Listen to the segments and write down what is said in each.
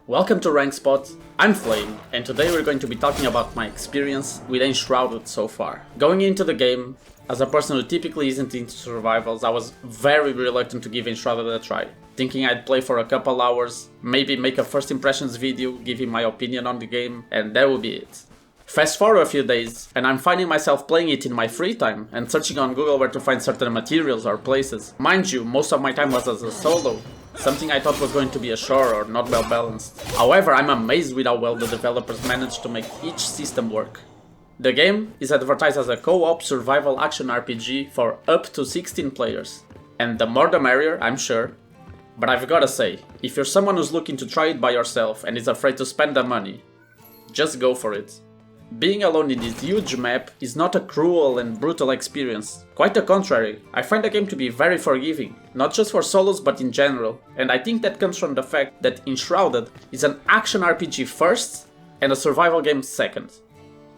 Welcome to RankSpot, I'm Flame, and today we're going to be talking about my experience with Enshrouded so far. Going into the game, as a person who typically isn't into survivals, I was very reluctant to give Enshrouded a try, thinking I'd play for a couple hours, maybe make a first impressions video, giving my opinion on the game, and that would be it. Fast forward a few days, and I'm finding myself playing it in my free time and searching on Google where to find certain materials or places. Mind you, most of my time was as a solo, something I thought was going to be a chore or not well balanced. However, I'm amazed with how well the developers managed to make each system work. The game is advertised as a co-op survival action RPG for up to 16 players. And the more the merrier, I'm sure. But I've gotta say, if you're someone who's looking to try it by yourself and is afraid to spend the money, just go for it. Being alone in this huge map is not a cruel and brutal experience. Quite the contrary, I find the game to be very forgiving, not just for solos but in general, and I think that comes from the fact that Enshrouded is an action RPG first and a survival game second.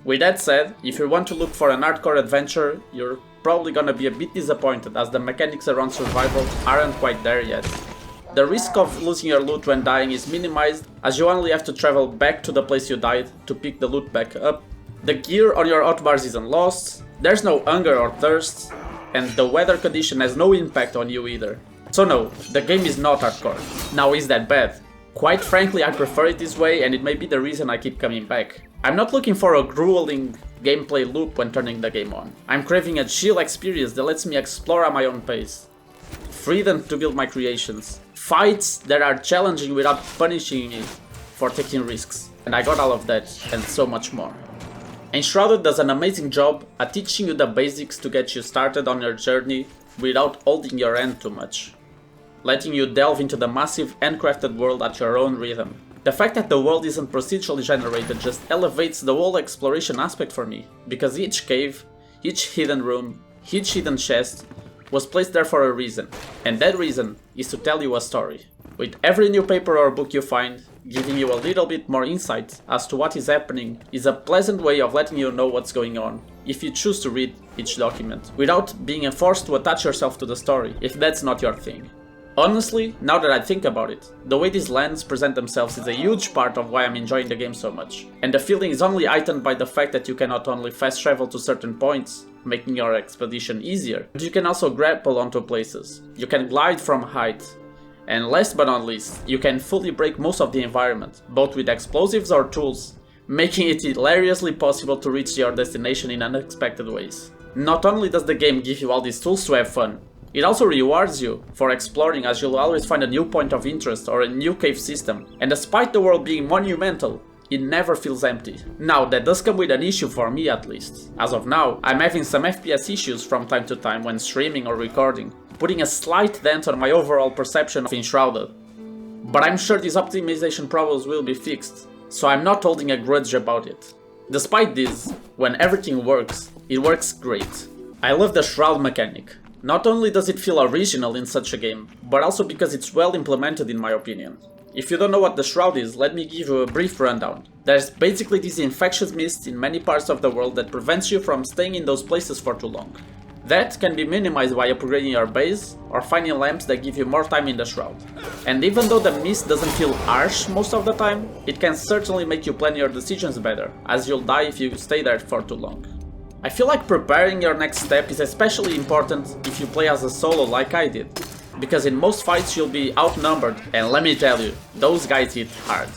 With that said, if you want to look for an hardcore adventure, you're probably gonna be a bit disappointed as the mechanics around survival aren't quite there yet. The risk of losing your loot when dying is minimized, as you only have to travel back to the place you died to pick the loot back up. The gear on your hotbars isn't lost, there's no hunger or thirst, and the weather condition has no impact on you either. So no, the game is not hardcore. Now, is that bad? Quite frankly, I prefer it this way, and it may be the reason I keep coming back. I'm not looking for a grueling gameplay loop when turning the game on. I'm craving a chill experience that lets me explore at my own pace. Freedom to build my creations. Fights that are challenging without punishing me for taking risks. And I got all of that, and so much more. Enshrouded does an amazing job at teaching you the basics to get you started on your journey without holding your hand too much. Letting you delve into the massive handcrafted world at your own rhythm. The fact that the world isn't procedurally generated just elevates the whole exploration aspect for me, because each cave, each hidden room, each hidden chest was placed there for a reason, and that reason is to tell you a story. With every new paper or book you find, giving you a little bit more insight as to what is happening is a pleasant way of letting you know what's going on, if you choose to read each document, without being forced to attach yourself to the story, if that's not your thing. Honestly, now that I think about it, the way these lands present themselves is a huge part of why I'm enjoying the game so much, and the feeling is only heightened by the fact that you can not only fast travel to certain points, making your expedition easier, but you can also grapple onto places, you can glide from height, and last but not least, you can fully break most of the environment, both with explosives or tools, making it hilariously possible to reach your destination in unexpected ways. Not only does the game give you all these tools to have fun, it also rewards you for exploring, as you'll always find a new point of interest or a new cave system, and despite the world being monumental, it never feels empty. Now, that does come with an issue for me at least. As of now, I'm having some FPS issues from time to time when streaming or recording, putting a slight dent on my overall perception of Enshrouded. But I'm sure these optimization problems will be fixed, so I'm not holding a grudge about it. Despite this, when everything works, it works great. I love the shroud mechanic. Not only does it feel original in such a game, but also because it's well implemented in my opinion. If you don't know what the shroud is, let me give you a brief rundown. There's basically this infectious mist in many parts of the world that prevents you from staying in those places for too long. That can be minimized by upgrading your base or finding lamps that give you more time in the shroud. And even though the mist doesn't feel harsh most of the time, it can certainly make you plan your decisions better, as you'll die if you stay there for too long. I feel like preparing your next step is especially important if you play as a solo like I did, because in most fights you'll be outnumbered, and let me tell you, those guys hit hard.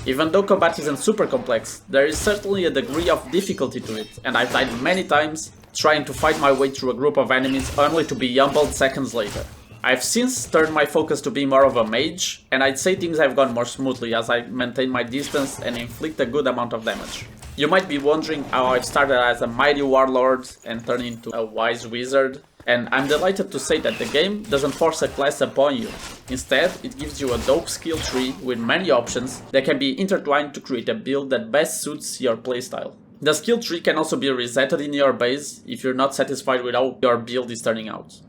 Even though combat isn't super complex, there is certainly a degree of difficulty to it, and I've died many times trying to fight my way through a group of enemies only to be humbled seconds later. I've since turned my focus to being more of a mage, and I'd say things have gone more smoothly as I maintain my distance and inflict a good amount of damage. You might be wondering how I've started as a mighty warlord and turned into a wise wizard, and I'm delighted to say that the game doesn't force a class upon you. Instead, it gives you a dope skill tree with many options that can be intertwined to create a build that best suits your playstyle. The skill tree can also be resetted in your base if you're not satisfied with how your build is turning out.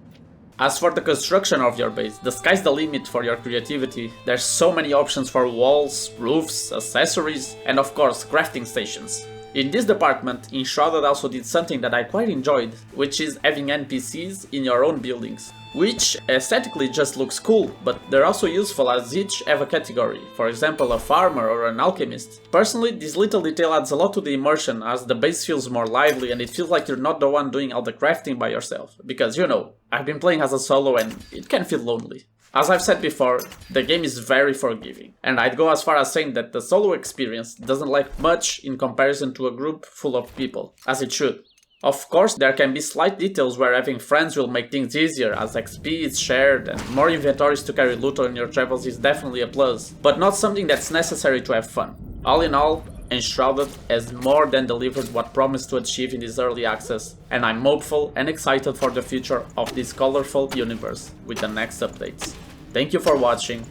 As for the construction of your base, the sky's the limit for your creativity. There's so many options for walls, roofs, accessories, and of course crafting stations. In this department, Enshrouded also did something that I quite enjoyed, which is having NPCs in your own buildings, which aesthetically just looks cool, but they're also useful as each have a category, for example a farmer or an alchemist. Personally, this little detail adds a lot to the immersion as the base feels more lively and it feels like you're not the one doing all the crafting by yourself, because you know, I've been playing as a solo and it can feel lonely. As I've said before, the game is very forgiving, and I'd go as far as saying that the solo experience doesn't lack much in comparison to a group full of people, as it should. Of course, there can be slight details where having friends will make things easier, as XP is shared and more inventories to carry loot on your travels is definitely a plus, but not something that's necessary to have fun. All in all, Enshrouded has more than delivered what promised to achieve in this early access, and I'm hopeful and excited for the future of this colorful universe with the next updates. Thank you for watching,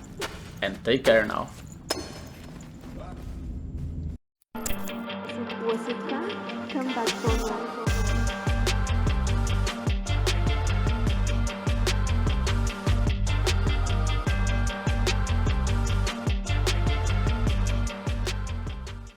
and take care now. Was it fun? Come back for more.